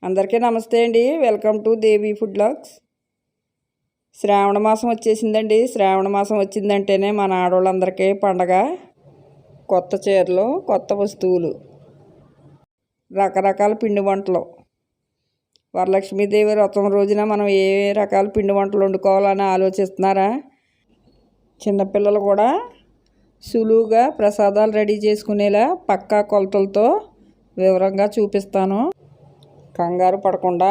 అందరికీ నమస్తే అండి. Welcome to Devi food blogs. శ్రావణ మాసం వచ్చేసిందండి. శ్రావణ మాసం వచ్చిందంటేనే మన ఆడవాళ్ళందరికీ పండగ. కొత్త చీరలు, కొత్త వస్తువులు, రకరకాల పిండి వంటలు. వరలక్ష్మీదేవి వ్రతం రోజున మనం ఏ రకాల పిండి వంటలు వండుకోవాలని ఆలోచిస్తున్నారా? చిన్నపిల్లలు కూడా సులువుగా ప్రసాదాలు రెడీ చేసుకునేలా పక్కా కొలతలతో వివరంగా చూపిస్తాను. కంగారు పడకుండా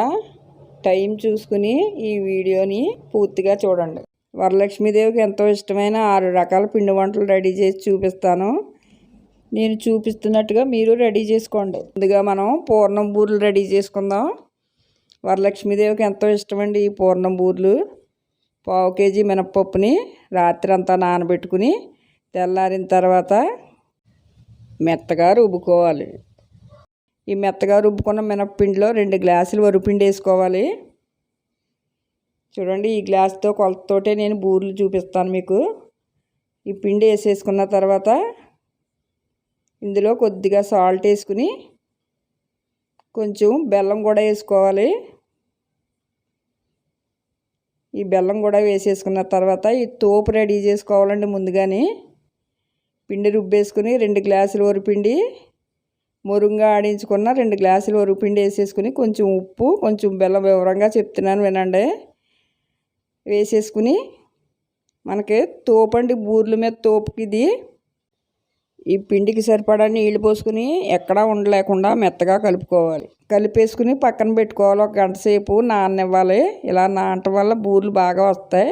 టైం చూసుకుని ఈ వీడియోని పూర్తిగా చూడండి. వరలక్ష్మీదేవికి ఎంతో ఇష్టమైన 6 రకాల పిండి వంటలు రెడీ చేసి చూపిస్తాను. నేను చూపిస్తున్నట్టుగా మీరు రెడీ చేసుకోండి. ముందుగా మనం పూర్ణం బూరెలు రెడీ చేసుకుందాం. వరలక్ష్మీదేవికి ఎంతో ఇష్టమండి ఈ పూర్ణం బూరెలు. 1/2 కేజీ మినపప్పుని రాత్రి అంతా నానబెట్టుకుని తెల్లారిన తర్వాత మెత్తగా రుబ్బుకోవాలి. ఈ మెత్తగా రుబ్బుకున్న మినప్పిండిలో 2 గ్లాసులు వరిపిండి వేసుకోవాలి. చూడండి, ఈ గ్లాసుతో కొలతతోటే నేను బూరెలు చూపిస్తాను మీకు. ఈ పిండి వేసేసుకున్న తర్వాత ఇందులో కొద్దిగా సాల్ట్ వేసుకుని కొంచెం బెల్లం కూడా వేసుకోవాలి. ఈ బెల్లం కూడా వేసేసుకున్న తర్వాత ఈ తోపు రెడీ చేసుకోవాలండి. ముందుగానే పిండి రుబ్బేసుకుని 2 గ్లాసులు వరిపిండి మురుంగా ఆడించుకున్న 2 గ్లాసులు వరిపిండి వేసేసుకుని కొంచెం ఉప్పు, కొంచెం బెల్లం వివరంగా చెప్తున్నాను వినండి. వేసేసుకుని మనకి తోపండి, బూరెల మీద తోపుకి ఇది. ఈ పిండికి సరిపడా నీళ్ళు పోసుకుని ఎక్కడా ఉండలేకుండా మెత్తగా కలుపుకోవాలి. కలిపేసుకుని పక్కన పెట్టుకోవాలి. 1 గంట సేపు నాననివ్వాలి. ఇలా నానటం వల్ల బూరెలు బాగా వస్తాయి.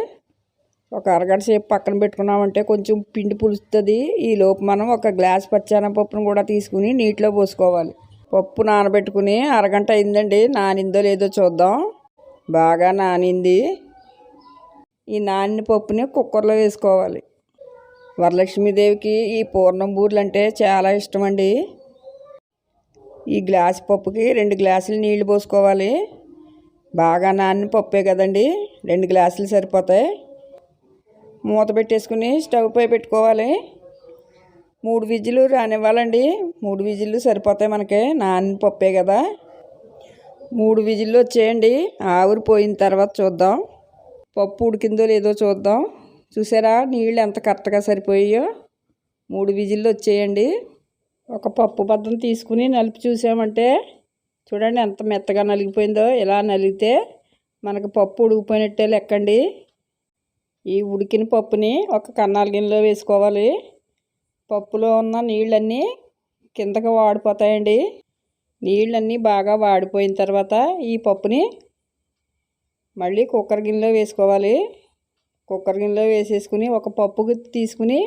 1 అరగంట సేపు పక్కన పెట్టుకున్నామంటే కొంచెం పిండి పులుస్తుంది. ఈలోపు మనం 1 గ్లాస్ పచ్చెనపప్పును కూడా తీసుకుని నీటిలో పోసుకోవాలి. పప్పు నానబెట్టుకుని అరగంట అయిందండి. నానిందో లేదో చూద్దాం. బాగా నానింది. ఈ నానిన పప్పుని కుక్కర్లో వేసుకోవాలి. వరలక్ష్మీదేవికి ఈ పూర్ణం బూరెలు అంటే చాలా ఇష్టం అండి. ఈ గ్లాస్ పప్పుకి 2 గ్లాసులు నీళ్లు పోసుకోవాలి. బాగా నానిన పప్పే కదండి, 2 గ్లాసులు సరిపోతాయి. మూత పెట్టేసుకుని స్టవ్ పై పెట్టుకోవాలి. 3 విజిల్లు రానివ్వాలండి. 3 విజిల్లు సరిపోతాయి మనకి, నానిన పప్పే కదా. 3 విజిల్లు వచ్చేయండి. ఆవిరి పోయిన తర్వాత చూద్దాం. పప్పు ఉడికిందో లేదో చూద్దాం. చూసారా, నీళ్ళు ఎంత కరెక్ట్గా సరిపోయాయో. 3 విజిల్లు వచ్చేయండి. ఒక పప్పు బద్దం తీసుకుని నలిపి చూసామంటే చూడండి ఎంత మెత్తగా నలిగిపోయిందో. ఇలా నలిగితే మనకు పప్పు ఉడికిపోయినట్టే లెక్కండి. ఈ ఉడికిన పప్పుని ఒక కన్నాల గిన్నెలో వేసుకోవాలి. పప్పులో ఉన్న నీళ్ళన్నీ కిందకి వాడిపోతాయండి. నీళ్ళన్నీ బాగా వాడిపోయిన తర్వాత ఈ పప్పుని మళ్ళీ కుక్కర్ గిన్నెలో వేసుకోవాలి. కుక్కర్ గిన్నెలో వేసేసుకుని ఒక పప్పు తీసుకుని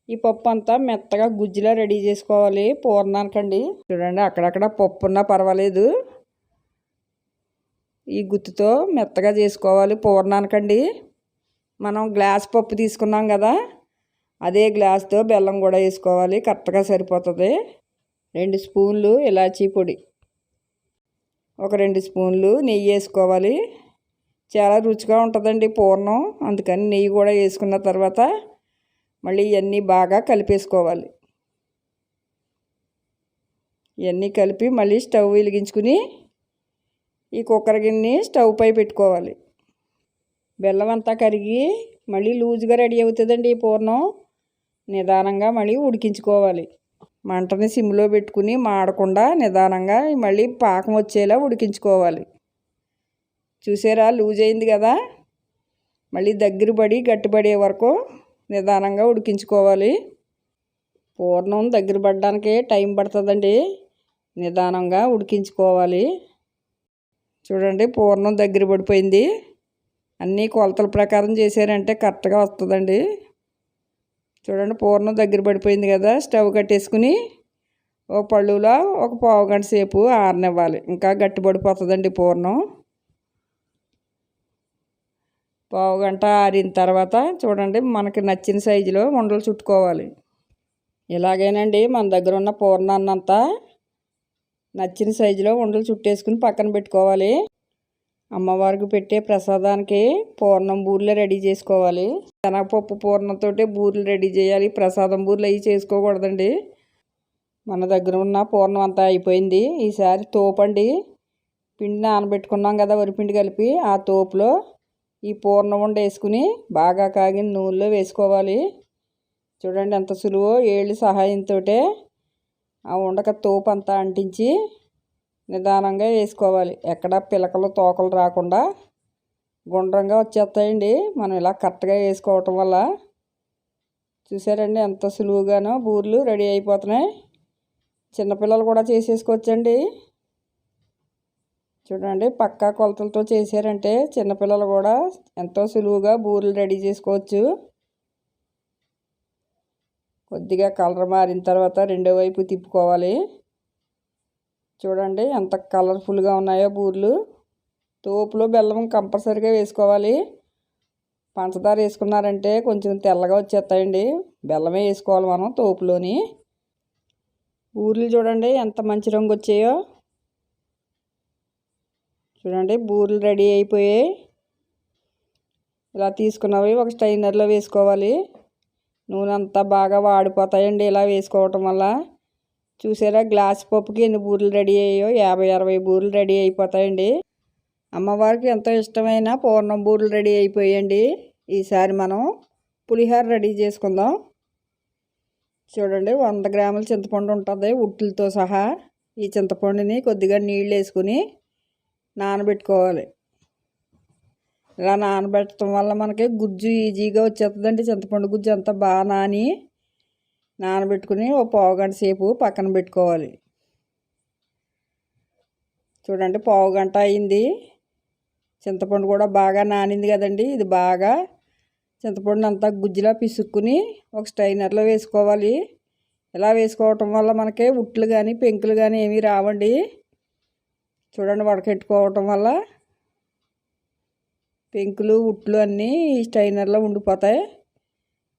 ఈ పప్పు అంతా మెత్తగా గుజ్జులా రెడీ చేసుకోవాలి పూర్ణానికండి. చూడండి, అక్కడక్కడ పప్పు ఉన్నా పర్వాలేదు, ఈ గుత్తుతో మెత్తగా చేసుకోవాలి పూర్ణానికండి. మనం గ్లాస్ పప్పు తీసుకున్నాం కదా, అదే గ్లాస్తో బెల్లం కూడా వేసుకోవాలి. కరెక్ట్గా సరిపోతుంది. 2 స్పూన్లు ఇలాచీ పొడి, ఒక 2 స్పూన్లు నెయ్యి వేసుకోవాలి. చాలా రుచిగా ఉంటుందండి పూర్ణం, అందుకని నెయ్యి కూడా వేసుకున్న తర్వాత మళ్ళీ ఇవన్నీ బాగా కలిపేసుకోవాలి. ఇవన్నీ కలిపి మళ్ళీ స్టవ్ వెలిగించుకుని ఈ కుక్కర్ గిన్నె స్టవ్ పై పెట్టుకోవాలి. బెల్లం అంతా కరిగి మళ్ళీ లూజుగా రెడీ అవుతుందండి ఈ పూర్ణం. నిదానంగా మళ్ళీ ఉడికించుకోవాలి. మంటని సిమ్లో పెట్టుకుని మాడకుండా నిదానంగా మళ్ళీ పాకం వచ్చేలా ఉడికించుకోవాలి. చూసారా, లూజ్ అయింది కదా. మళ్ళీ దగ్గర పడి గట్టిపడే వరకు నిదానంగా ఉడికించుకోవాలి. పూర్ణం దగ్గర పడడానికి టైం పడుతుందండి. నిదానంగా ఉడికించుకోవాలి. చూడండి, పూర్ణం దగ్గర పడిపోయింది. అన్నీ కొలతల ప్రకారం చేశారంటే కరెక్ట్గా వస్తుందండి. చూడండి, పూర్ణం దగ్గర పడిపోయింది కదా. స్టవ్ కట్టేసుకుని ఒక పళ్ళులో ఒక 1/2 గంట సేపు ఆరనివ్వాలి. ఇంకా గట్టి పడిపోతుందండి పూర్ణం. 1/2 గంట ఆరిన తర్వాత చూడండి, మనకి నచ్చిన సైజులో ఉండలు చుట్టుకోవాలి. ఇలాగేనండి మన దగ్గర ఉన్న పూర్ణాన్నంతా నచ్చిన సైజులో ఉండలు చుట్టేసుకుని పక్కన పెట్టుకోవాలి. అమ్మవారికి పెట్టే ప్రసాదానికి పూర్ణం బూరెలు రెడీ చేసుకోవాలి. శనగపప్పు పూర్ణంతో బూరెలు రెడీ చేయాలి. ప్రసాదం బూరెలు అవి చేసుకోకూడదండి. మన దగ్గర ఉన్న పూర్ణం అంతా అయిపోయింది. ఈసారి తోపండి, పిండి నానబెట్టుకున్నాం కదా వరిపిండి కలిపి ఆ తోపులో ఈ పూర్ణ ఉండ వేసుకుని బాగా కాగిన నూనెలో వేసుకోవాలి. చూడండి ఎంత సులువో, ఏళ్ళు సహాయంతో ఆ ఉండక తోపు అంతా అంటించి నిదానంగా వేసుకోవాలి. ఎక్కడ పిలకలు తోకలు రాకుండా గుండ్రంగా వచ్చేస్తాయండి మనం ఇలా కరెక్ట్గా వేసుకోవటం వల్ల. చూసారండి ఎంత సులువుగానో బూరెలు రెడీ అయిపోతున్నాయి. చిన్నపిల్లలు కూడా చేసేసుకోవచ్చండి. చూడండి పక్కా కొలతలతో చేశారంటే చిన్నపిల్లలు కూడా ఎంతో సులువుగా బూరెలు రెడీ చేసుకోవచ్చు. కొద్దిగా కలర్ మారిన తర్వాత రెండో వైపు తిప్పుకోవాలి. చూడండి ఎంత కలర్ఫుల్గా ఉన్నాయో బూరెలు. తోపులో బెల్లం కంపల్సరీగా వేసుకోవాలి. పంచదార వేసుకున్నారంటే కొంచెం తెల్లగా వచ్చేస్తాయండి. బెల్లమే వేసుకోవాలి మనం తోపులోని. బూరెలు చూడండి ఎంత మంచి రంగు వచ్చాయో. చూడండి బూరెలు రెడీ అయిపోయాయి. ఇలా తీసుకున్నవి ఒక స్టైనర్లో వేసుకోవాలి. నూనె అంతా బాగా వాడిపోతాయండి ఇలా వేసుకోవటం వల్ల. చూసారా గ్లాస్ పప్పుకి ఎన్ని బూరెలు రెడీ అయ్యాయో, 50-60 బూరెలు రెడీ అయిపోతాయండి. అమ్మవారికి ఎంతో ఇష్టమైన పూర్ణం బూరెలు రెడీ అయిపోయాయండి. ఈసారి మనం పులిహోర రెడీ చేసుకుందాం. చూడండి 100 గ్రాముల చింతపండు ఉంటుంది ఉట్టులతో సహా. ఈ చింతపండుని కొద్దిగా నీళ్ళు వేసుకుని నానబెట్టుకోవాలి. ఇలా నానబెట్టడం వల్ల మనకి గుజ్జు ఈజీగా వచ్చేస్తుందండి. చింతపండు గుజ్జు అంతా బాగా నానబెట్టుకుని ఓ పావుగంట సేపు పక్కన పెట్టుకోవాలి. చూడండి పావుగంట అయింది. చింతపండు కూడా బాగా నానింది కదండి. ఇది బాగా చింతపండు అంతా గుజ్జులా పిసుక్కుని ఒక స్టైనర్లో వేసుకోవాలి. ఇలా వేసుకోవటం వల్ల మనకి ఉట్లు కానీ పెంకులు కానీ ఏమీ రావండి. చూడండి వడకెట్టుకోవటం వల్ల పెంకులు ఉట్లు అన్నీ ఈ స్టైనర్లో ఉండిపోతాయి.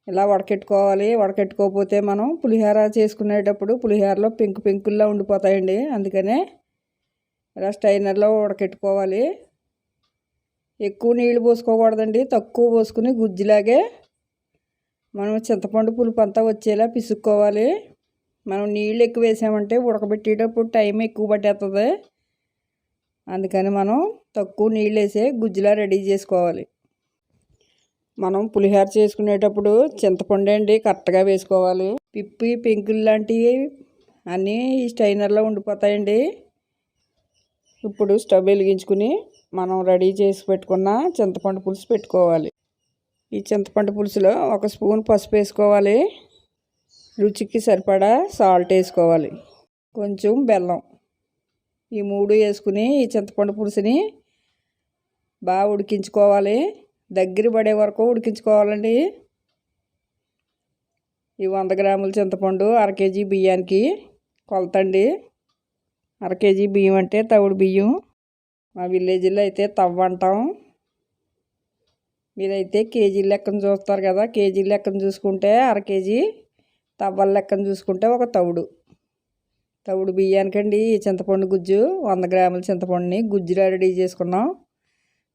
ఇలా వడకెట్టుకోవాలి. వడకెట్టుకోకపోతే మనం పులిహోర చేసుకునేటప్పుడు పులిహోరలో పెంకుల్లా ఉండిపోతాయండి. అందుకనే ఇలా స్టైనర్లో వడకెట్టుకోవాలి. ఎక్కువ నీళ్ళు పోసుకోకూడదండి. తక్కువ పోసుకుని గుజ్జులాగే మనం చింతపండు పులుపు అంతా వచ్చేలా పిసుక్కోవాలి. మనం నీళ్ళు ఎక్కువ వేసామంటే ఉడకబెట్టేటప్పుడు టైం ఎక్కువ పట్టేస్తుంది. అందుకని మనం తక్కువ నీళ్ళు వేసే గుజ్జులా రెడీ చేసుకోవాలి. మనం పులిహోర చేసుకునేటప్పుడు చింతపండు అండి కరెక్ట్గా వేసుకోవాలి. పిప్పి పెంకులు లాంటివి అన్నీ ఈ స్టైనర్లో ఉండిపోతాయండి. ఇప్పుడు స్టవ్ వెలిగించుకుని మనం రెడీ చేసి పెట్టుకున్న చింతపండు పులుసు పెట్టుకోవాలి. ఈ చింతపండు పులుసులో 1 స్పూన్ పసుపు వేసుకోవాలి. రుచికి సరిపడా సాల్ట్ వేసుకోవాలి. కొంచెం బెల్లం. ఈ 3 వేసుకుని ఈ చింతపండు పులుసుని బాగా ఉడికించుకోవాలి. దగ్గర పడే వరకు ఉడికించుకోవాలండి. ఈ 100 గ్రాముల చింతపండు 1/2 కేజీ బియ్యానికి కొలతండి. 1/2 కేజీ బియ్యం అంటే తవుడు బియ్యం. మా విలేజ్లో అయితే తవ్వ అంటాం. మీరైతే కేజీ లెక్కన చూస్తారు కదా. కేజీ లెక్కన చూసుకుంటే 1/2 కేజీ, తవ్వల లెక్కన చూసుకుంటే ఒక తవుడు బియ్యానికండి ఈ చింతపండు గుజ్జు. 100 గ్రాముల చింతపండుని గుజ్జులా రెడీ చేసుకున్నాం.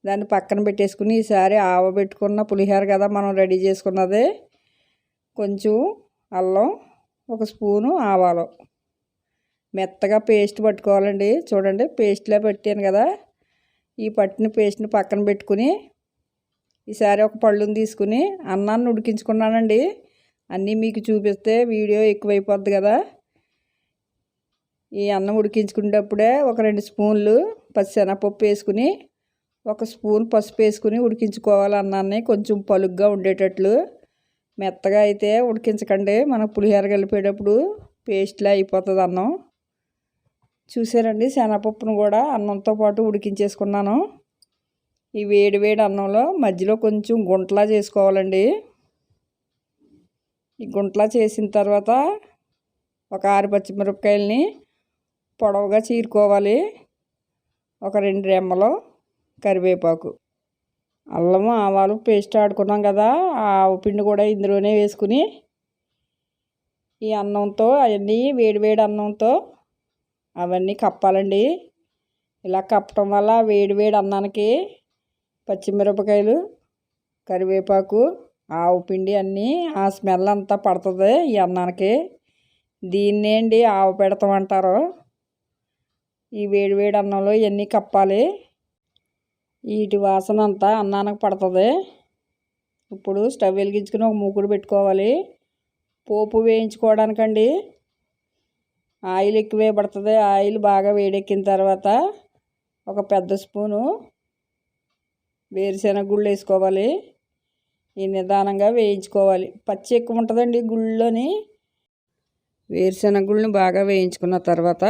దాన్ని పక్కన పెట్టేసుకుని ఈసారి ఆవబెట్టుకున్న పులిహోర కదా మనం రెడీ చేసుకున్నది. కొంచెం అల్లం, 1 స్పూను ఆవాలు మెత్తగా పేస్ట్ పట్టుకోవాలండి. చూడండి పేస్ట్లా పెట్టాను కదా. ఈ పట్టిన పేస్ట్ని పక్కన పెట్టుకుని ఈసారి ఒక పళ్ళుని తీసుకుని అన్నాన్ని ఉడికించుకున్నానండి. అన్నీ మీకు చూపిస్తే వీడియో ఎక్కువైపోద్ది కదా. ఈ అన్నం ఉడికించుకునేటప్పుడే ఒక 2 స్పూన్లు పచ్చిశనగపప్పు వేసుకుని 1 స్పూన్ పసుపు వేసుకుని ఉడికించుకోవాలి. అన్నాన్ని కొంచెం పలుగ్గా ఉండేటట్లు. మెత్తగా అయితే ఉడికించకండి. మనకు పులిహోర కలిపేటప్పుడు పేస్ట్లా అయిపోతుంది అన్నం. చూసారండి శనగపప్పును కూడా అన్నంతో పాటు ఉడికించేసుకున్నాను. ఈ వేడి అన్నంలో మధ్యలో కొంచెం గుంటలా చేసుకోవాలండి. ఈ గుంటలా చేసిన తర్వాత ఒక 6 పచ్చిమిరపకాయలని పొడవుగా చీరుకోవాలి. ఒక 2 రెమ్మలు కరివేపాకు, అల్లము ఆవాలు పేస్ట్ ఆడుకున్నాం కదా. ఆవు పిండి కూడా ఇందులోనే వేసుకుని ఈ అన్నంతో అవన్నీ వేడి అన్నంతో అవన్నీ కప్పాలండి. ఇలా కప్పటం వల్ల వేడి అన్నానికి పచ్చిమిరపకాయలు, కరివేపాకు, ఆవు పిండి అన్నీ ఆ స్మెల్ అంతా పడుతుంది ఈ అన్నానికి. దీన్నేండి ఆవు పెడతాం అంటారు. ఈ వేడివేడి అన్నంలో ఇవన్నీ కప్పాలి. వీటి వాసన అంతా అన్నానికి పడుతుంది. ఇప్పుడు స్టవ్ వెలిగించుకుని ఒక మూకుడు పెట్టుకోవాలి. పోపు వేయించుకోవడానికండి. ఆయిల్ ఎక్కువే పడుతుంది. ఆయిల్ బాగా వేడెక్కిన తర్వాత ఒక పెద్ద స్పూను వేరుశెనగ గుళ్ళు వేసుకోవాలి. ఈ నిదానంగా వేయించుకోవాలి. పచ్చి ఎక్కువ ఉంటుందండి గుళ్ళోని. వేరుశెనగ గుళ్ళని బాగా వేయించుకున్న తర్వాత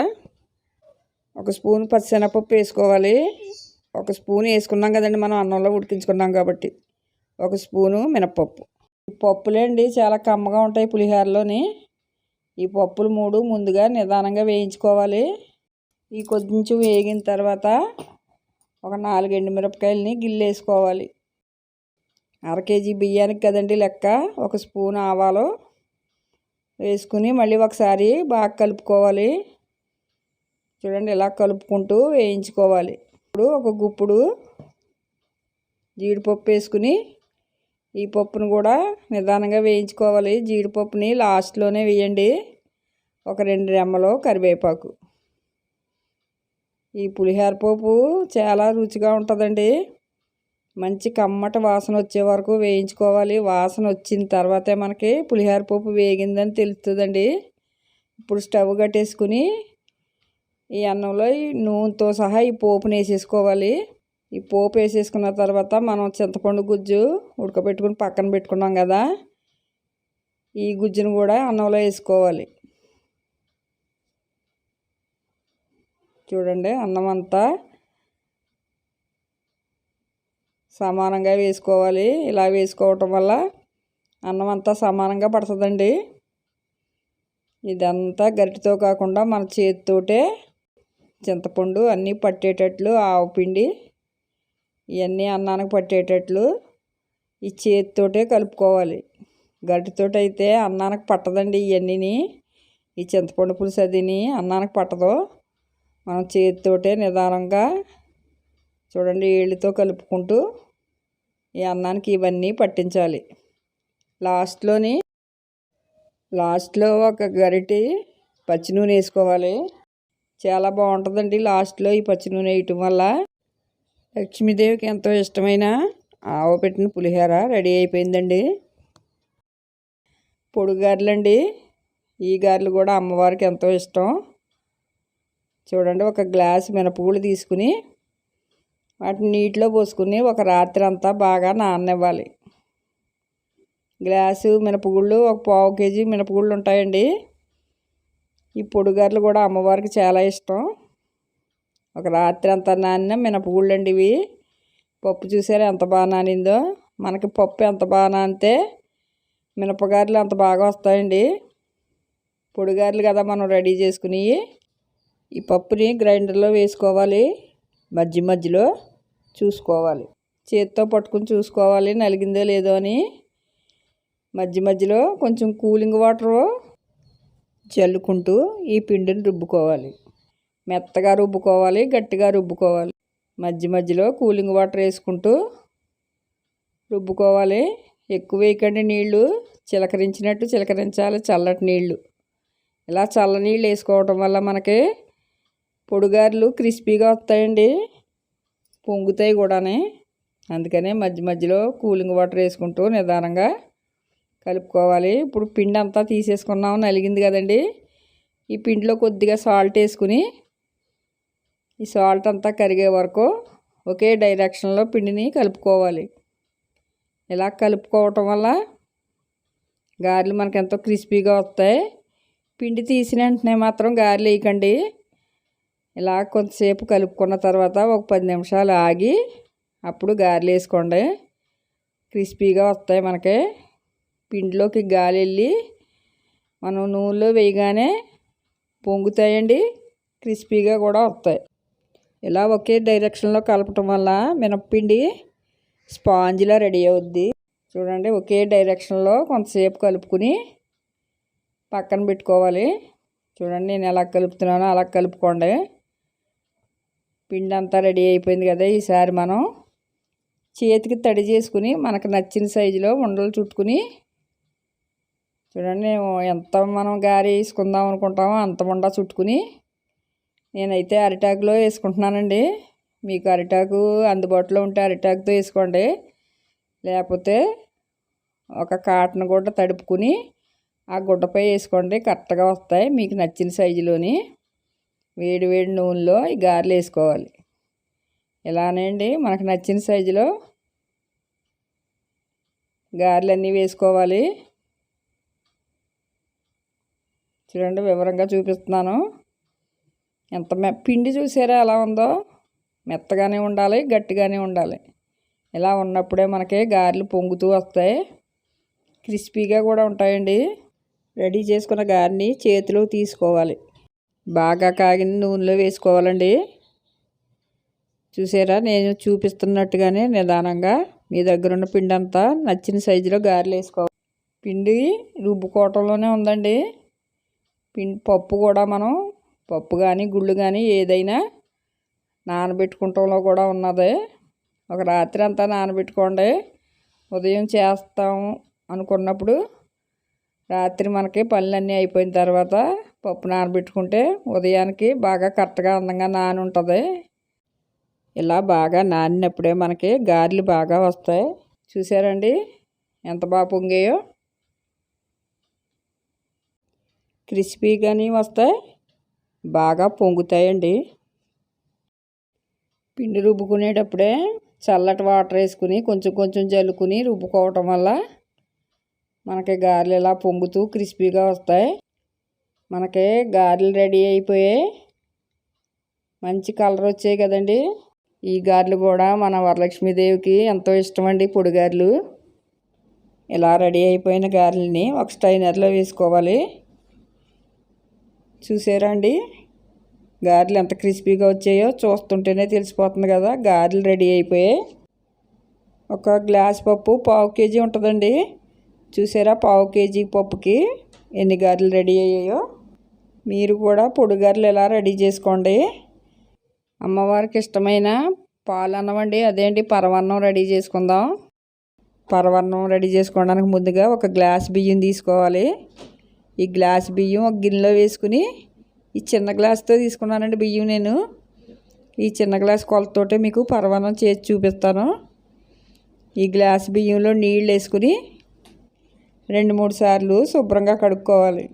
ఒక స్పూన్ పచ్చిశనగపప్పు వేసుకోవాలి. ఒక స్పూన్ వేసుకున్నాం కదండి, మనం అన్నంలో ఉడికించుకున్నాం కాబట్టి. ఒక స్పూను మినపప్పు. ఈ పప్పులేండి చాలా కమ్మగా ఉంటాయి పులిహోరలోని. ఈ పప్పులు 3 ముందుగా నిదానంగా వేయించుకోవాలి. ఈ కొంచెం వేగిన తర్వాత ఒక 4 ఎండుమిరపకాయలని గిల్లేసుకోవాలి. 1/2 కేజీ బియ్యానికి కదండి లెక్క. ఒక స్పూన్ ఆవాలు వేసుకుని మళ్ళీ ఒకసారి బాగా కలుపుకోవాలి. చూడండి, ఇలా కలుపుకుంటూ వేయించుకోవాలి. ఇప్పుడు ఒక గుప్పుడు జీడిపప్పు వేసుకుని ఈ పప్పును కూడా నిదానంగా వేయించుకోవాలి. జీడిపప్పుని లాస్ట్లోనే వేయండి. ఒక 2 రెమ్మలు కరివేపాకు. ఈ పులిహోర పోపు చాలా రుచిగా ఉంటుందండి. మంచి కమ్మటి వాసన వచ్చే వరకు వేయించుకోవాలి. వాసన వచ్చిన తర్వాతే మనకి పులిహోర పోపు వేగిందని తెలుస్తుందండి. ఇప్పుడు స్టవ్ కట్టేసుకుని ఈ అన్నంలో ఈ నూనెతో సహా ఈ పోపుని వేసేసుకోవాలి. ఈ పోపు వేసేసుకున్న తర్వాత మనం చింతపండు గుజ్జు ఉడకబెట్టుకుని పక్కన పెట్టుకున్నాం కదా, ఈ గుజ్జును కూడా అన్నంలో వేసుకోవాలి. చూడండి, అన్నం అంతా సమానంగా వేసుకోవాలి. ఇలా వేసుకోవటం వల్ల అన్నం అంతా సమానంగా పడుతుందండి. ఇదంతా గరిటెతో కాకుండా మన చేతితోటే చింతపండు అన్నీ పట్టేటట్లు, ఆవపిండి ఇవన్నీ అన్నానికి పట్టేటట్లు ఈ చేతితోటే కలుపుకోవాలి. గరిటెతోటి అయితే అన్నానికి పట్టదండి. ఇవన్నీని ఈ చింతపండు పులుసు అదిని అన్నానికి పట్టదు. మనం చేతితోటే నిదానంగా చూడండి ఏళ్ళతో కలుపుకుంటూ ఈ అన్నానికి ఇవన్నీ పట్టించాలి. లాస్ట్లో ఒక గరిటె పచ్చి నూనె వేసుకోవాలి. చాలా బాగుంటుందండి లాస్ట్లో ఈ పచ్చి నూనె వేయటం వల్ల. లక్ష్మీదేవికి ఎంతో ఇష్టమైన ఆవు పెట్టిన పులిహోర రెడీ అయిపోయిందండి. పొడుగు గారెలండి. ఈ గారెలు కూడా అమ్మవారికి ఎంతో ఇష్టం. చూడండి, ఒక గ్లాస్ మినపగుళ్ళు తీసుకుని వాటిని నీటిలో పోసుకుని ఒక రాత్రి అంతా బాగా నాననివ్వాలి. గ్లాసు మినపగుళ్ళు ఒక 1/4 కేజీ మినపగుళ్ళు ఉంటాయండి. ఈ పొడుగారులు కూడా అమ్మవారికి చాలా ఇష్టం. ఒక రాత్రి అంతా నానిన మినపగుళ్ళు అండి ఇవి. పప్పు చూసారా ఎంత బాగా నానిందో. మనకి పప్పు ఎంత బాగా నానితే మినపగారెలు అంత బాగా వస్తాయండి. పొడిగారెలు కదా మనం రెడీ చేసుకుని ఈ పప్పుని గ్రైండర్లో వేసుకోవాలి. మధ్యలో చూసుకోవాలి. చేతితో పట్టుకుని చూసుకోవాలి నలిగిందో లేదో అని. మధ్యలో కొంచెం కూలింగ్ వాటర్ చల్లుకుంటూ ఈ పిండిని రుబ్బుకోవాలి. మెత్తగా రుబ్బుకోవాలి, గట్టిగా రుబ్బుకోవాలి. మధ్యలో కూలింగ్ వాటర్ వేసుకుంటూ రుబ్బుకోవాలి. ఎక్కువ వేయకండి నీళ్ళు. చిలకరించినట్టు చిలకరించాలి చల్లటి నీళ్ళు. ఇలా చల్ల నీళ్ళు వేసుకోవటం వల్ల మనకి పొడిగారెలు క్రిస్పీగా వస్తాయండి, పొంగుతాయి కూడానే. అందుకనే మధ్యలో కూలింగ్ వాటర్ వేసుకుంటూ నిదానంగా కలుపుకోవాలి. ఇప్పుడు పిండి అంతా తీసేసుకున్నాము, నలిగింది కదండి. ఈ పిండిలో కొద్దిగా సాల్ట్ వేసుకుని ఈ సాల్ట్ అంతా కరిగే వరకు ఒకే డైరెక్షన్లో పిండిని కలుపుకోవాలి. ఇలా కలుపుకోవటం వల్ల గారెలు మనకు ఎంతో క్రిస్పీగా వస్తాయి. పిండి తీసిన వెంటనే మాత్రం గారెలు వేయకండి. ఇలా కొంతసేపు కలుపుకున్న తర్వాత ఒక 10 నిమిషాలు ఆగి అప్పుడు గారెలు వేసుకోండి. క్రిస్పీగా వస్తాయి మనకి. పిండిలోకి గాలి వెళ్ళి మనం నూనెలో వేయగానే పొంగుతాయండి, క్రిస్పీగా కూడా వస్తాయి. ఇలా ఒకే డైరెక్షన్లో కలపటం వల్ల మినప్పిండి స్పాంజ్లా రెడీ అవుద్ది. చూడండి, ఒకే డైరెక్షన్లో కొంతసేపు కలుపుకుని పక్కన పెట్టుకోవాలి. చూడండి, నేను ఎలా కలుపుతున్నానో అలా కలుపుకోండి. పిండి అంతా రెడీ అయిపోయింది కదా. ఈసారి మనం చేతికి తడి చేసుకుని మనకు నచ్చిన సైజులో ఉండలు చుట్టుకుని చూడండి, ఎంత మనం గారె వేసుకుందాం అనుకుంటామో అంత ఉండ చుట్టుకుని నేనైతే అరిటాకులో వేసుకుంటున్నానండి. మీకు అరిటాకు అందుబాటులో ఉంటే అరిటాకుతో వేసుకోండి. లేకపోతే ఒక కాటన్ గుడ్డ తడుపుకుని ఆ గుడ్డపై వేసుకోండి, కరెక్ట్గా వస్తాయి. మీకు నచ్చిన సైజులోని వేడి వేడి నూనెలో ఈ గారెలు వేసుకోవాలి. ఇలానే అండి మనకు నచ్చిన సైజులో గారెలన్నీ వేసుకోవాలి. చూడండి వివరంగా చూపిస్తున్నాను. ఎంత పిండి చూసారా ఎలా ఉందో, మెత్తగానే ఉండాలి, గట్టిగానే ఉండాలి. ఇలా ఉన్నప్పుడే మనకి గారెలు పొంగుతూ వస్తాయి, క్రిస్పీగా కూడా ఉంటాయండి. రెడీ చేసుకున్న గారెని చేతిలో తీసుకోవాలి, బాగా కాగిన నూనెలో వేసుకోవాలండి. చూసారా నేను చూపిస్తున్నట్టుగానే నిదానంగా మీ దగ్గర ఉన్న పిండి అంతా నచ్చిన సైజులో గారెలు వేసుకోవాలి. పిండి రుబ్బుకోవటంలోనే ఉందండి. పప్పు కూడా మనం పప్పు కానీ గుళ్ళు కానీ ఏదైనా నానబెట్టుకుంటంలో కూడా ఉన్నది. ఒక రాత్రి అంతా నానబెట్టుకోండి. ఉదయం చేస్తాము అనుకున్నప్పుడు రాత్రి మనకి పనులన్నీ అయిపోయిన తర్వాత పప్పు నానబెట్టుకుంటే ఉదయానికి బాగా కరెక్ట్గా అందంగా నాని ఉంటుంది. ఇలా బాగా నానినప్పుడే మనకి గారెలు బాగా వస్తాయి. చూసారండి ఎంత బాగా పొంగాయో, క్రిస్పీగాని వస్తాయి, బాగా పొంగుతాయండి. పిండి రుబ్బుకునేటప్పుడే చల్లటి వాటర్ వేసుకుని కొంచెం కొంచెం జల్లుకుని రుబ్బుకోవటం వల్ల మనకి గారెలు ఇలా పొంగుతూ క్రిస్పీగా వస్తాయి. మనకి గారెలు రెడీ అయిపోయాయి, మంచి కలర్ వచ్చాయి కదండి. ఈ గారెలు కూడా మన వరలక్ష్మీదేవికి ఎంతో ఇష్టమండి, పొడి గారెలు. ఇలా రెడీ అయిపోయిన గారెలని ఒక స్టైనర్లో వేసుకోవాలి. చూసారా అండి గారెలు ఎంత క్రిస్పీగా వచ్చాయో, చూస్తుంటేనే తెలిసిపోతుంది కదా. గారెలు రెడీ అయిపోయాయి. ఒక గ్లాస్ పప్పు 1/2 కేజీ ఉంటుందండి. చూసారా 1/2 కేజీ పప్పుకి ఎన్ని గారెలు రెడీ అయ్యాయో. మీరు కూడా పొడి గారెలు ఎలా రెడీ చేసుకోండి. అమ్మవారికి ఇష్టమైన పాలన్నం అండి, అదేంటి పరమాన్నం రెడీ చేసుకుందాం. పరమాన్నం రెడీ చేసుకోవడానికి ముందుగా ఒక గ్లాస్ బియ్యం తీసుకోవాలి. ఈ గ్లాస్ బియ్యం ఒక గిన్నెలో వేసుకుని, ఈ చిన్న గ్లాస్తో తీసుకున్నానండి బియ్యం నేను. ఈ చిన్న గ్లాస్ కొలతతోటే మీకు పరమాన్నం చేసి చూపిస్తాను. ఈ గ్లాస్ బియ్యంలో నీళ్ళు వేసుకుని 2-3 సార్లు శుభ్రంగా కడుక్కోవాలి.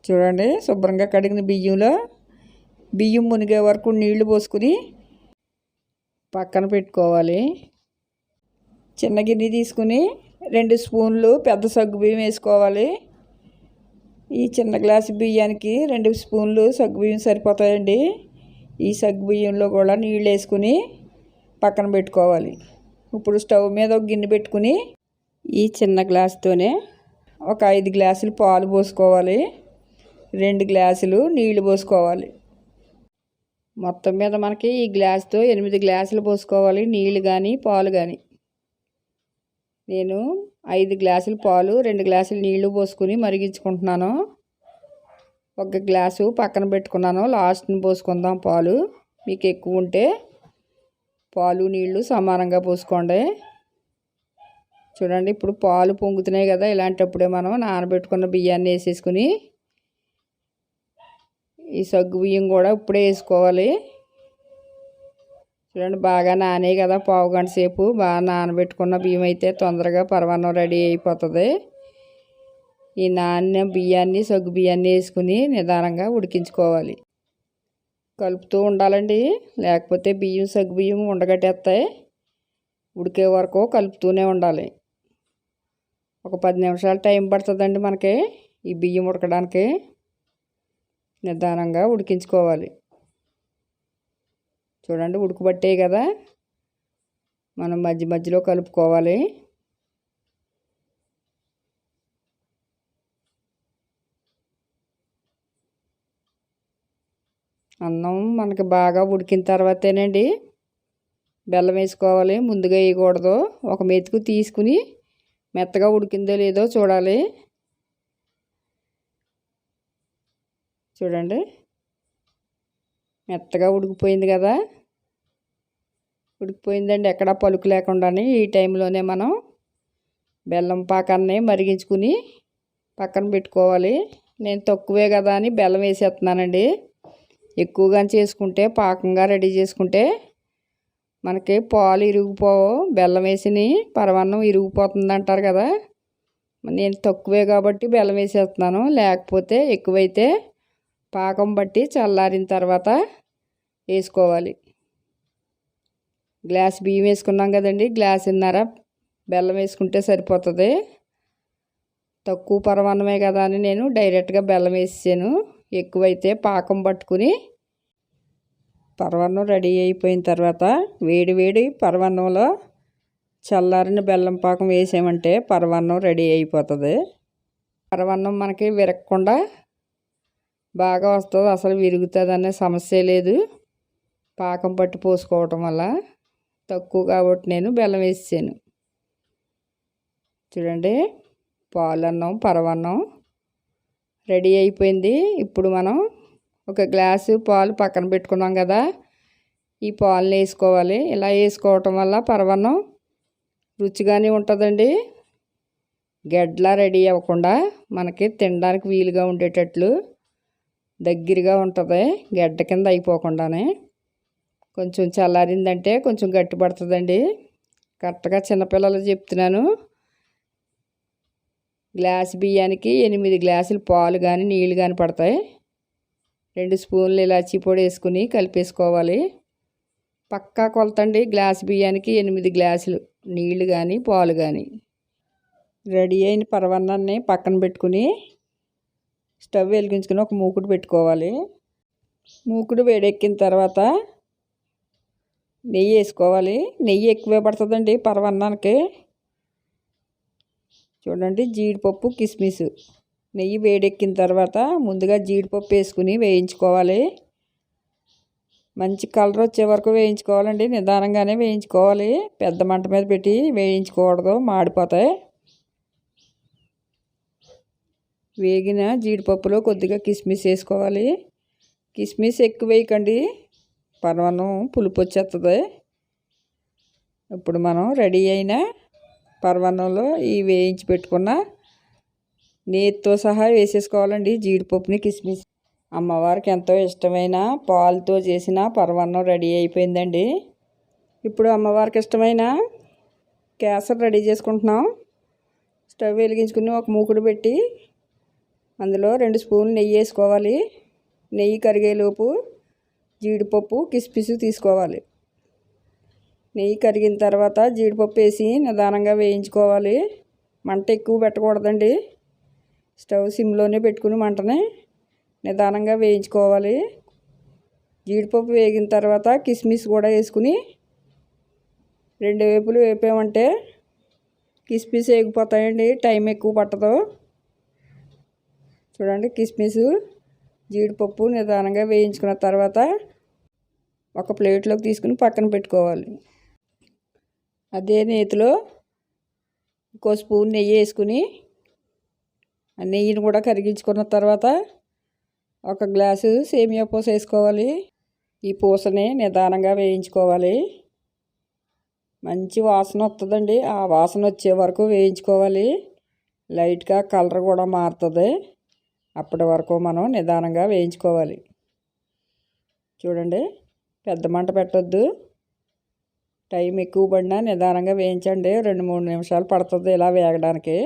చూడండి శుభ్రంగా కడిగిన బియ్యంలో బియ్యం మునిగే వరకు నీళ్లు పోసుకుని పక్కన పెట్టుకోవాలి. చిన్న గిన్నె తీసుకుని 2 స్పూన్లు పెద్ద సగ్గుబియ్యం వేసుకోవాలి. ఈ చిన్న గ్లాసు బియ్యానికి 2 స్పూన్లు సగ్గుబియ్యం సరిపోతాయండి. ఈ సగ్గుబియ్యంలో కూడా నీళ్ళు వేసుకుని పక్కన పెట్టుకోవాలి. ఇప్పుడు స్టవ్ మీద ఒక గిన్నె పెట్టుకుని ఈ చిన్న గ్లాసుతోనే ఒక 5 గ్లాసులు పాలు పోసుకోవాలి, 2 గ్లాసులు నీళ్లు పోసుకోవాలి. మొత్తం మీద మనకి ఈ గ్లాసుతో 8 గ్లాసులు పోసుకోవాలి, నీళ్ళు కానీ పాలు కానీ. నేను 5 గ్లాసులు పాలు 2 గ్లాసులు నీళ్లు పోసుకుని మరిగించుకుంటున్నాను. 1 గ్లాసు పక్కన పెట్టుకున్నాను, లాస్ట్ని పోసుకుందాం పాలు. మీకు ఎక్కువ ఉంటే పాలు నీళ్లు సమానంగా పోసుకోండి. చూడండి ఇప్పుడు పాలు పొంగుతున్నాయి కదా, ఇలాంటప్పుడే మనం నానబెట్టుకున్న బియ్యాన్ని వేసేసుకుని ఈ సగ్గు బియ్యం కూడా ఇప్పుడే వేసుకోవాలి. చూడండి బాగా నానే కదా, 1/2 గంట సేపు బాగా నానబెట్టుకున్న బియ్యం అయితే తొందరగా పరమాన్నం రెడీ అయిపోతుంది. ఈ నానిన బియ్యాన్ని సగ్గు బియ్యాన్ని వేసుకుని నిదానంగా ఉడికించుకోవాలి. కలుపుతూ ఉండాలండి, లేకపోతే బియ్యం సగ్గు బియ్యం ఉండగట్టేస్తాయి. ఉడికే వరకు కలుపుతూనే ఉండాలి. ఒక 10 నిమిషాలు టైం పడుతుందండి మనకి ఈ బియ్యం ఉడకడానికి. నిదానంగా ఉడికించుకోవాలి. చూడండి ఉడకబట్టే కదా, మనం మధ్య మధ్యలో కలుపుకోవాలి. అన్నం మనకి బాగా ఉడికిన తర్వాతేనండి బెల్లం వేసుకోవాలి, ముందుగా వేయకూడదు. ఒక మెతుకు తీసుకుని మెత్తగా ఉడికిందో లేదో చూడాలి. చూడండి మెత్తగా ఉడికిపోయింది కదా, ఉడికిపోయిందండి ఎక్కడా పలుకు లేకుండానే. ఈ టైంలోనే మనం బెల్లం పాకాన్ని మరిగించుకుని పక్కన పెట్టుకోవాలి. నేను తక్కువే కదా అని బెల్లం వేసేస్తున్నానండి. ఎక్కువగా చేసుకుంటే పాకంగా రెడీ చేసుకుంటే మనకి పాలు ఇరిగిపోవు. బెల్లం వేసి పరమాన్నం ఇరిగిపోతుంది అంటారు కదా, నేను తక్కువే కాబట్టి బెల్లం వేసేస్తున్నాను. లేకపోతే ఎక్కువైతే పాకం బట్టి చల్లారిన తర్వాత వేసుకోవాలి. గ్లాస్ బియ్యం వేసుకున్నాం కదండి, గ్లాసున్నర బెల్లం వేసుకుంటే సరిపోతుంది. తక్కువ పరమాన్నమే కదా అని నేను డైరెక్ట్గా బెల్లం వేసాను. ఎక్కువైతే పాకం పట్టుకుని పరమాన్నం రెడీ అయిపోయిన తర్వాత వేడి వేడి పరమాన్నంలో చల్లారిన బెల్లం పాకం వేసామంటే పరమాన్నం రెడీ అయిపోతుంది. పరమాన్నం మనకి విరగకుండా బాగా వస్తుంది, అసలు విరుగుతుంది అనే సమస్య లేదు పాకం పట్టి పోసుకోవటం వల్ల. తక్కువ కాబట్టి నేను బెల్లం వేసాను. చూడండి, పాలన్నం పరమాన్నం రెడీ అయిపోయింది. ఇప్పుడు మనం ఒక గ్లాసు పాలు పక్కన పెట్టుకున్నాం కదా, ఈ పాలను వేసుకోవాలి. ఇలా వేసుకోవటం వల్ల పరమాన్నం రుచిగానే ఉంటుందండి. గడ్డలా రెడీ అవ్వకుండా మనకి తినడానికి వీలుగా ఉండేటట్లు దగ్గరగా ఉంటుంది, గడ్డ కింద అయిపోకుండానే. కొంచెం చల్లారిందంటే కొంచెం గట్టి పడుతుందండి. కరెక్ట్గా చిన్నపిల్లలు చెప్తున్నాను. గ్లాస్ బియ్యానికి 8 గ్లాసులు పాలు కానీ నీళ్ళు కానీ పడతాయి. 2 స్పూన్లు ఇలాచీ పొడి వేసుకుని కలిపేసుకోవాలి. పక్కా కొలతండి, గ్లాస్ బియ్యానికి 8 గ్లాసులు నీళ్ళు కానీ పాలు కానీ. రెడీ అయిన పరమాన్నాన్ని పక్కన పెట్టుకుని స్టవ్ వెలిగించుకుని ఒక మూకుడు పెట్టుకోవాలి. మూకుడు వేడెక్కిన తర్వాత నెయ్యి వేసుకోవాలి. నెయ్యి ఎక్కువే పడుతుందండి పరమాన్నానికి. చూడండి, జీడిపప్పు కిస్మిస్. నెయ్యి వేడెక్కిన తర్వాత ముందుగా జీడిపప్పు వేసుకుని వేయించుకోవాలి. మంచి కలర్ వచ్చే వరకు వేయించుకోవాలండి, నిదానంగానే వేయించుకోవాలి. పెద్ద మంట మీద పెట్టి వేయించుకోకూడదు, మాడిపోతాయి. వేగిన జీడిపప్పులో కొద్దిగా కిస్మిస్ వేసుకోవాలి. కిస్మిస్ ఎక్కువ వేయకండి, పరమాన్నం పులుపు వచ్చేస్తుంది. ఇప్పుడు మనం రెడీ అయిన పరమాన్నంలో ఈ వేయించి పెట్టుకున్న నేతితో సహా వేసేసుకోవాలండి జీడిపప్పుని, కిస్మిస్. అమ్మవారికి ఎంతో ఇష్టమైన పాలతో చేసిన పరమాన్నం రెడీ అయిపోయిందండి. ఇప్పుడు అమ్మవారికి ఇష్టమైన కేసరి రెడీ చేసుకుంటున్నాం. స్టవ్ వెలిగించుకుని ఒక మూకుడు పెట్టి అందులో 2 స్పూన్లు నెయ్యి వేసుకోవాలి. నెయ్యి కరిగేలోపు జీడిపప్పు కిస్మిస్ తీసుకోవాలి. నెయ్యి కరిగిన తర్వాత జీడిపప్పు వేసి నిదానంగా వేయించుకోవాలి. మంట ఎక్కువ పెట్టకూడదండి, స్టవ్ సిమ్లోనే పెట్టుకుని మంటని నిదానంగా వేయించుకోవాలి. జీడిపప్పు వేగిన తర్వాత కిస్మిస్ కూడా వేసుకుని 2 వైపులు వేపామంటే కిస్మిస్ వేగిపోతాయండి, టైం ఎక్కువ పట్టదు. చూడండి, కిస్మిస్ జీడిపప్పు నిదానంగా వేయించుకున్న తర్వాత ఒక ప్లేట్లోకి తీసుకుని పక్కన పెట్టుకోవాలి. అదే నేతిలో ఇంకో స్పూన్ నెయ్యి వేసుకుని ఆ నెయ్యిని కూడా కరిగించుకున్న తర్వాత ఒక గ్లాసు సేమియా పూస వేసుకోవాలి. ఈ పూసని నిదానంగా వేయించుకోవాలి. మంచి వాసన వస్తుందండి, ఆ వాసన వచ్చే వరకు వేయించుకోవాలి. లైట్గా కలర్ కూడా మారుతుంది, అప్పటి వరకు మనం నిదానంగా వేయించుకోవాలి. చూడండి, పెద్ద మంట పెట్టొద్దు, టైం ఎక్కువ పడినా నిదానంగా వేయించండి. 2-3 నిమిషాలు పడుతుంది ఇలా వేగడానికి.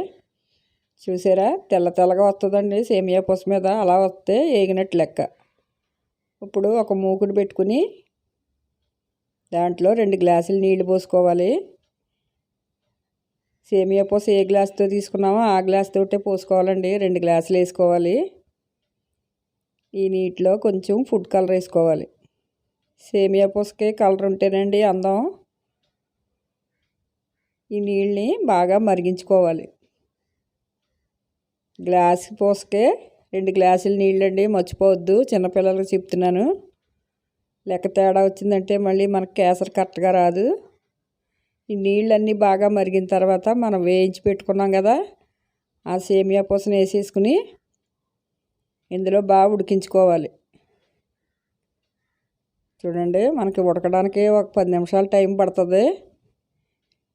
చూసారా, తెల్ల తెల్లగా వస్తుందండి సేమియా పూస మీద, అలా వస్తే వేగినట్టు లెక్క. ఇప్పుడు ఒక మూకుడు పెట్టుకుని దాంట్లో 2 గ్లాసులు నీళ్లు పోసుకోవాలి. సేమియా పూస ఏ గ్లాస్తో తీసుకున్నామో ఆ గ్లాస్ తోటే పోసుకోవాలండి. 2 గ్లాసులు వేసుకోవాలి. ఈ నీటిలో కొంచెం ఫుడ్ కలర్ వేసుకోవాలి. సేమియా పూసకి కలర్ ఉంటేనండి అందం. ఈ నీళ్ళని బాగా మరిగించుకోవాలి. గ్లాస్ పూసకే 2 గ్లాసులు నీళ్ళండి, మర్చిపోవద్దు, చిన్నపిల్లలకు చెప్తున్నాను. లెక్క తేడా వచ్చిందంటే మళ్ళీ మనకు కేసరి కరెక్ట్గా రాదు. ఈ నీళ్ళన్నీ బాగా మరిగిన తర్వాత మనం వేయించి పెట్టుకున్నాం కదా, ఆ సేమియా పూసను వేసేసుకుని ఇందులో బాగా ఉడికించుకోవాలి. చూడండి, మనకి ఉడకడానికి ఒక 10 నిమిషాలు టైం పడుతుంది.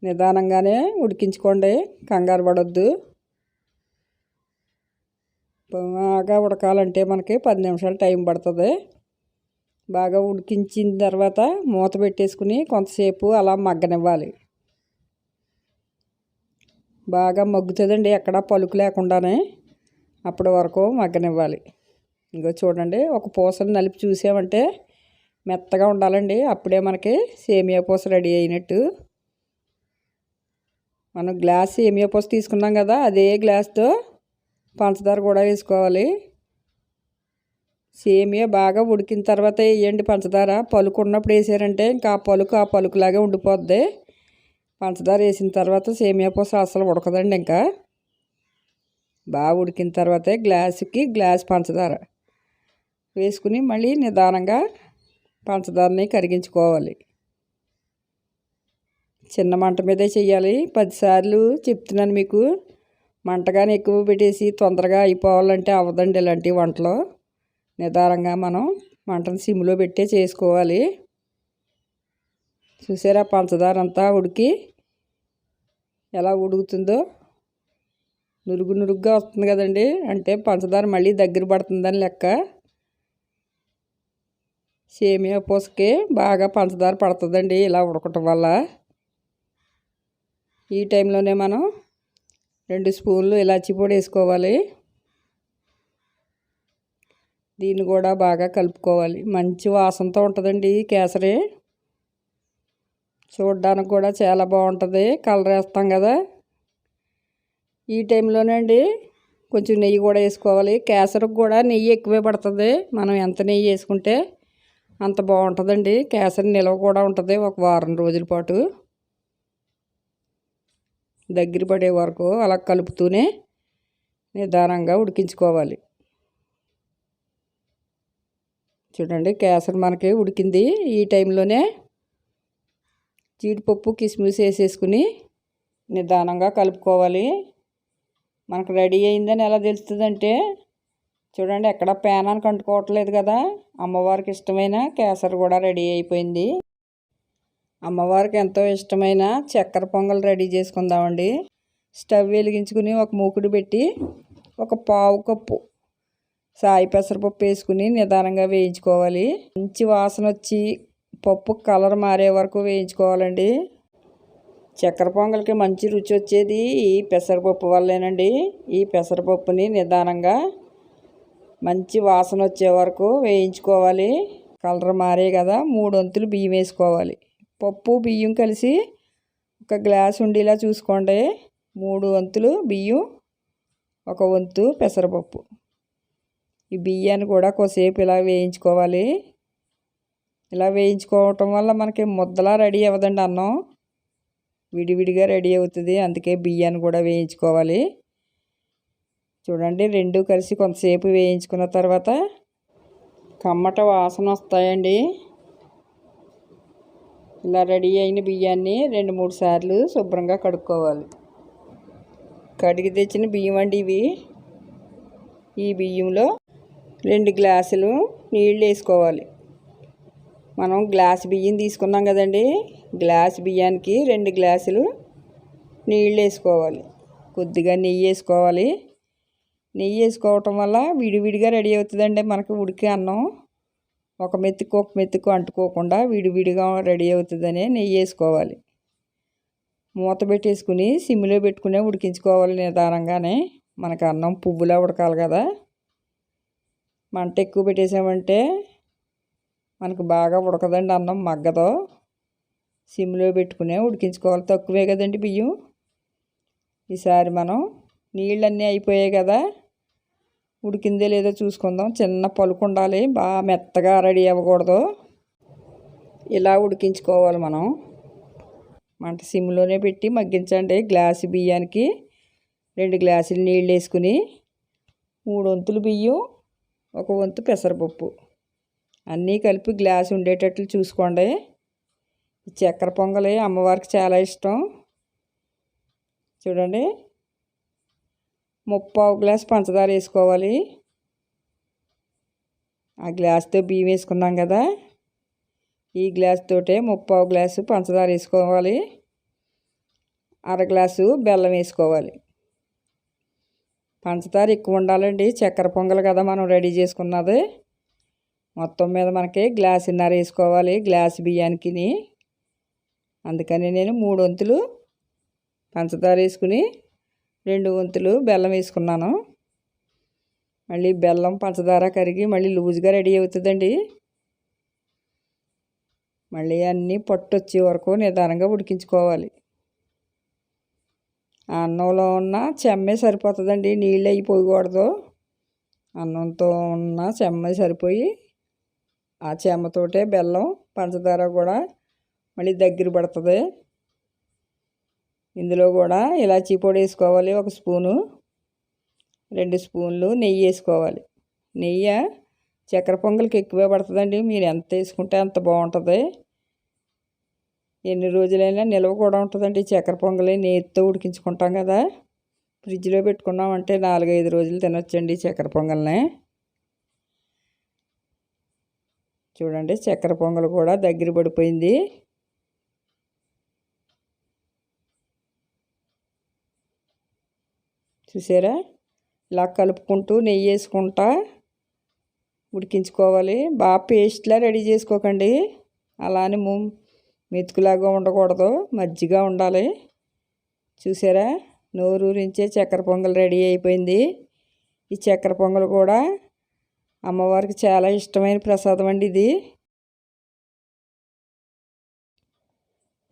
నిదానంగానే ఉడికించుకోండి, కంగారు పడొద్దు. బాగా ఉడకాలంటే మనకి 10 నిమిషాలు టైం పడుతుంది. బాగా ఉడికించిన తర్వాత మూత పెట్టేసుకుని కొంతసేపు అలా మగ్గనివ్వాలి. బాగా మగ్గుతుందండి, ఎక్కడ పలుకు లేకుండానే. అప్పటి వరకు మగ్గనివ్వాలి. ఇంకో చూడండి, ఒక పూసలు నలిపి చూసామంటే మెత్తగా ఉండాలండి. అప్పుడే మనకి సేమియా పూస రెడీ అయినట్టు. మనం గ్లాస్ సేమియా పూస తీసుకున్నాం కదా, అదే గ్లాస్తో పంచదార కూడా వేసుకోవాలి. సేమియా బాగా ఉడికిన తర్వాత వేయండి పంచదార. పలుకు ఉన్నప్పుడు వేసారంటే ఇంకా ఆ పలుకులాగే ఉండిపోద్ది. పంచదార వేసిన తర్వాత సేమియా పూస అసలు ఉడకదండి. ఇంకా బాగా ఉడికిన తర్వాతే గ్లాసుకి గ్లాస్ పంచదార వేసుకుని మళ్ళీ నిదానంగా పంచదారని కరిగించుకోవాలి. చిన్న మంట మీదే చెయ్యాలి. 10 సార్లు చెప్తున్నాను మీకు. మంటగానే ఎక్కువ పెట్టేసి తొందరగా అయిపోవాలంటే అవ్వదండి ఇలాంటి వంటలు. నిదానంగా మనం మంటను సిమ్లో పెట్టే చేసుకోవాలి. చూసారా పంచదార అంతా ఉడికి ఎలా ఉడుకుతుందో? నురుగుగా వస్తుంది కదండి, అంటే పంచదార మళ్ళీ దగ్గర పడుతుందని లెక్క. సేమియా పూసకి బాగా పంచదార పడుతుందండి ఇలా ఉడకటం వల్ల. ఈ టైంలోనే మనం 2 స్పూన్లు ఇలాచీ పొడి వేసుకోవాలి. దీన్ని కూడా బాగా కలుపుకోవాలి. మంచి వాసనతో ఉంటుందండి కేసరి. చూడడానికి కూడా చాలా బాగుంటుంది. కలర్ వేస్తాం కదా, ఈ టైంలోనే అండి కొంచెం నెయ్యి కూడా వేసుకోవాలి. కేసరికి కూడా నెయ్యి ఎక్కువే పడుతుంది. మనం ఎంత నెయ్యి వేసుకుంటే అంత బాగుంటుందండి. కేసరి నిల్వ కూడా ఉంటుంది ఒక వారం రోజుల పాటు. దగ్గర పడే వరకు అలా కలుపుతూనే నిదానంగా ఉడికించుకోవాలి. చూడండి, కేసరి మనకి ఉడికింది. ఈ టైంలోనే జీడిపప్పు కిస్మిస్ వేసేసుకుని నిదానంగా కలుపుకోవాలి. మనకు రెడీ అయిందని ఎలా తెలుస్తుందంటే చూడండి, ఎక్కడ పేనానికి అంటుకోవట్లేదు కదా. అమ్మవారికి ఇష్టమైన కేసరి కూడా రెడీ అయిపోయింది. అమ్మవారికి ఎంతో ఇష్టమైన చక్కెర పొంగల్ రెడీ చేసుకుందామండి. స్టవ్ వెలిగించుకుని ఒక మూకుడు పెట్టి ఒక పావు కప్పు సాయి పెసరపప్పు వేసుకుని నిదానంగా వేయించుకోవాలి. మంచి వాసన వచ్చి పప్పు కలర్ మారే వరకు వేయించుకోవాలండి. చక్కెర పొంగల్కి మంచి రుచి వచ్చేది ఈ పెసరపప్పు వల్లేనండి. ఈ పెసరపప్పుని నిదానంగా మంచి వాసన వచ్చే వరకు వేయించుకోవాలి. కలర్ మారే కదా 3 వంతులు బియ్యం వేసుకోవాలి. పప్పు బియ్యం కలిసి ఒక గ్లాస్ ఉండేలా చూసుకోండి. 3 వంతులు బియ్యం, 1 వంతు పెసరపప్పు. ఈ బియ్యాన్ని కూడా కొద్దిసేపు ఇలా వేయించుకోవాలి. ఇలా వేయించుకోవటం వల్ల మనకి ముద్దలా రెడీ అవ్వదండి అన్నం, విడివిడిగా రెడీ అవుతుంది. అందుకే బియ్యాన్ని కూడా వేయించుకోవాలి. చూడండి, 2 కలిసి కొంతసేపు వేయించుకున్న తర్వాత కమ్మట వాసన వస్తాయండి. ఇలా రెడీ అయిన బియ్యాన్ని 2-3 సార్లు శుభ్రంగా కడుక్కోవాలి. కడిగి తెచ్చిన బియ్యం అండి ఇవి. ఈ బియ్యంలో 2 గ్లాసులు నీళ్ళు వేసుకోవాలి. మనం గ్లాస్ బియ్యం తీసుకున్నాం కదండి, గ్లాస్ బియ్యానికి 2 గ్లాసులు నీళ్ళు వేసుకోవాలి. కొద్దిగా నెయ్యి వేసుకోవాలి. నెయ్యి వేసుకోవటం వల్ల విడివిడిగా రెడీ అవుతుందండి మనకి ఉడికే అన్నం. ఒక మెతుకు అంటుకోకుండా విడివిడిగా రెడీ అవుతుందని నెయ్యి వేసుకోవాలి. మూత పెట్టేసుకుని సిమ్లో పెట్టుకునే ఉడికించుకోవాలి నిదానంగానే. మనకు అన్నం పువ్వులా ఉడకాలి కదా. మంట ఎక్కువ పెట్టేసామంటే మనకు బాగా ఉడకదండి, అన్నం మగ్గదు. సిమ్లో పెట్టుకునే ఉడికించుకోవాలి. తక్కువే కదండి బియ్యం. ఈసారి మనం నీళ్ళన్నీ అయిపోయాయి కదా, ఉడికిందే లేదో చూసుకుందాం. చిన్న పలుకు ఉండాలి, బాగా మెత్తగా రెడీ అవ్వకూడదు. ఇలా ఉడికించుకోవాలి మనం. మంట సిమ్లోనే పెట్టి మగ్గించండి. గ్లాసు బియ్యానికి 2 గ్లాసులు నీళ్ళు వేసుకుని 3 వంతులు బియ్యం, 1 వంతు పెసరపప్పు అన్నీ కలిపి గ్లాసు ఉండేటట్లు చూసుకోండి. ఈ చక్కెర పొంగలి అమ్మవారికి చాలా ఇష్టం. చూడండి, 3/4 గ్లాసు పంచదార వేసుకోవాలి. ఆ గ్లాస్తో బియ్యం వేసుకున్నాం కదా, ఈ గ్లాస్ తోటే 3/4 గ్లాసు పంచదార వేసుకోవాలి. 1/2 గ్లాసు బెల్లం వేసుకోవాలి. పంచదార ఎక్కువ ఉండాలండి, చక్కెర పొంగల్ కదా మనం రెడీ చేసుకున్నది. మొత్తం మీద మనకి గ్లాసున్నర వేసుకోవాలి గ్లాసు బియ్యానికి. అందుకని నేను 3 వంతులు పంచదార వేసుకుని 2 వంతులు బెల్లం వేసుకున్నాను. మళ్ళీ బెల్లం పంచదార కరిగి మళ్ళీ లూజ్గా రెడీ అవుతుందండి. మళ్ళీ అన్నీ పట్టు వచ్చే వరకు నిదానంగా ఉడికించుకోవాలి. అన్నంలో ఉన్న చెమ్మే సరిపోతుందండి, నీళ్ళు అయిపోకూడదు. అన్నంతో ఉన్న చెమ్మే సరిపోయి ఆ చెమ్మతోటే బెల్లం పంచదార కూడా మళ్ళీ దగ్గర పడుతుంది. ఇందులో కూడా ఇలాచీ పొడి వేసుకోవాలి 1 స్పూను, 2 స్పూన్లు నెయ్యి వేసుకోవాలి. నెయ్యి చక్కెర పొంగల్కి ఎక్కువే పడుతుందండి, మీరు ఎంత వేసుకుంటే అంత బాగుంటుంది. ఎన్ని రోజులైనా నిల్వ కూడా ఉంటుందండి. చక్కెర పొంగలి నేతితో ఉడికించుకుంటాం కదా, ఫ్రిడ్జ్లో పెట్టుకున్నామంటే 4-5 రోజులు తినొచ్చండి చక్కెర పొంగల్ని. చూడండి చక్కెర పొంగల్ కూడా దగ్గర పడిపోయింది. చూసారా, ఇలా కలుపుకుంటూ నెయ్యి వేసుకుంటా ఉడికించుకోవాలి. బాగా పేస్ట్లా రెడీ చేసుకోకండి, అలానే మెతుకులాగా ఉండకూడదు, మజ్జిగా ఉండాలి. చూసారా, నోరూరించే చక్కెర పొంగల్ రెడీ అయిపోయింది. ఈ చక్కెర పొంగల్ కూడా అమ్మవారికి చాలా ఇష్టమైన ప్రసాదం అండి ఇది.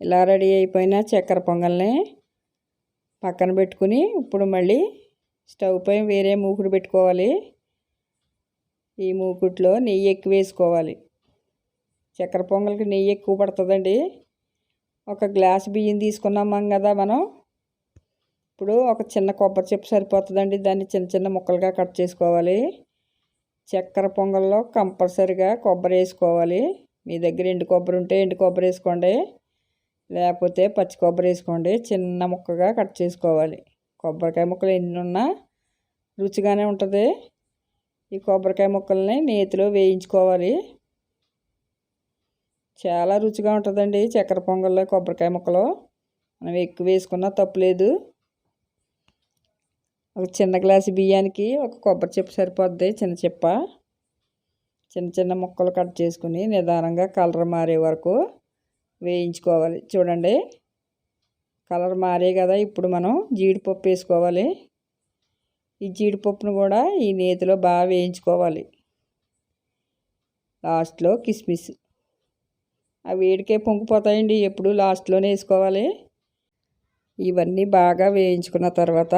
ఇలా రెడీ అయిపోయిన చక్కెర పొంగల్ని పక్కన పెట్టుకుని ఇప్పుడు మళ్ళీ స్టవ్ పై వేరే మూకుడు పెట్టుకోవాలి. ఈ మూకుట్లో నెయ్యి ఎక్కువ వేసుకోవాలి. చక్కెర పొంగల్కి నెయ్యి ఎక్కువ పడుతుందండి. 1 గ్లాసు బియ్యం తీసుకున్నాం కదా మనం, ఇప్పుడు ఒక చిన్న కొబ్బరి చెప్పు సరిపోతుందండి. దాన్ని చిన్న చిన్న ముక్కలుగా కట్ చేసుకోవాలి. చక్కెర పొంగల్లో కంపల్సరిగా కొబ్బరి వేసుకోవాలి. మీ దగ్గర ఎండు కొబ్బరి ఉంటే ఎండు కొబ్బరి వేసుకోండి, లేకపోతే పచ్చి కొబ్బరి వేసుకోండి. చిన్న ముక్కగా కట్ చేసుకోవాలి. కొబ్బరికాయ ముక్కలు ఎన్ని ఉన్నా రుచిగానే ఉంటుంది. ఈ కొబ్బరికాయ ముక్కల్ని నేతిలో వేయించుకోవాలి. చాలా రుచిగా ఉంటుందండి చక్కెర పొంగల్లో కొబ్బరికాయ ముక్కలు. మనం ఎక్కువ వేసుకున్నా తప్పులేదు. 1 చిన్న గ్లాసు బియ్యానికి 1 కొబ్బరి చెప్పు సరిపోద్ది, చిన్న చెప్ప. చిన్న చిన్న ముక్కలు కట్ చేసుకుని నిదానంగా కలర్ మారే వరకు వేయించుకోవాలి. చూడండి కలర్ మారే కదా, ఇప్పుడు మనం జీడిపప్పు వేసుకోవాలి. ఈ జీడిపప్పును కూడా ఈ నేతిలో బాగా వేయించుకోవాలి. లాస్ట్లో కిస్మిస్, అవి వేడికే పొంగిపోతాయండి, ఎప్పుడు లాస్ట్లోనే వేసుకోవాలి. ఇవన్నీ బాగా వేయించుకున్న తర్వాత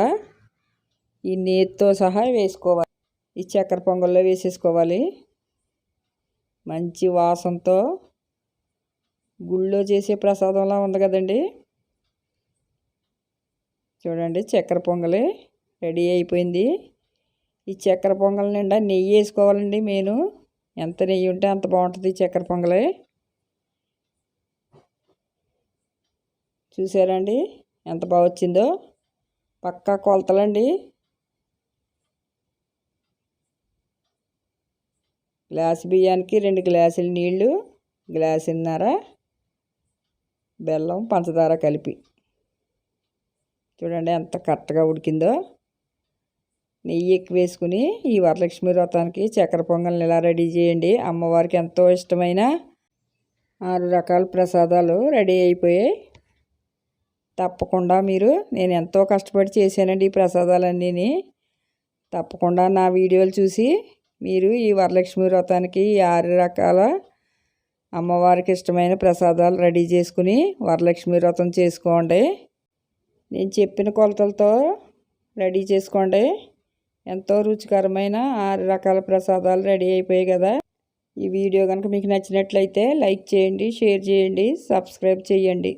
ఈ నేతితో సహా వేసుకోవాలి. ఈ చక్కెర పొంగల్లో వేసేసుకోవాలి. మంచి వాసనతో గుళ్ళో చేసే ప్రసాదంలా ఉంది కదండి. చూడండి చక్కెర పొంగలి రెడీ అయిపోయింది. ఈ చక్కెర పొంగల్ నిండా నెయ్యి వేసుకోవాలండి. మెయిన్ ఎంత నెయ్యి ఉంటే అంత బాగుంటుంది చక్కెర పొంగలి. చూసారండి ఎంత బాగా వచ్చిందో, పక్కా కొలతలండి. గ్లాసు బియ్యానికి 2 గ్లాసుల నీళ్ళు, గ్లాసున్నర బెల్లం పంచదార కలిపి. చూడండి ఎంత కరెక్ట్గా ఉడికిందో. నెయ్యి ఎక్కువ వేసుకుని ఈ వరలక్ష్మి వ్రతానికి చక్కెర పొంగల్ని ఇలా రెడీ చేయండి. అమ్మవారికి ఎంతో ఇష్టమైన 6 రకాల ప్రసాదాలు రెడీ అయిపోయాయి. తప్పకుండా నేను ఎంతో కష్టపడి చేశానండి ఈ ప్రసాదాలన్నీ. తప్పకుండా నా వీడియోలు చూసి మీరు ఈ వరలక్ష్మి వ్రతానికి 6 రకాల అమ్మవారికి ఇష్టమైన ప్రసాదాలు రెడీ చేసుకుని వరలక్ష్మి వ్రతం చేసుకోండి. నేను చెప్పిన కొలతలతో రెడీ చేసుకోండి. ఎంతో రుచికరమైన 6 రకాల ప్రసాదాలు రెడీ అయిపోయాయి కదా. ఈ వీడియో కనుక మీకు నచ్చినట్లయితే లైక్ చేయండి, షేర్ చేయండి, సబ్స్క్రైబ్ చేయండి.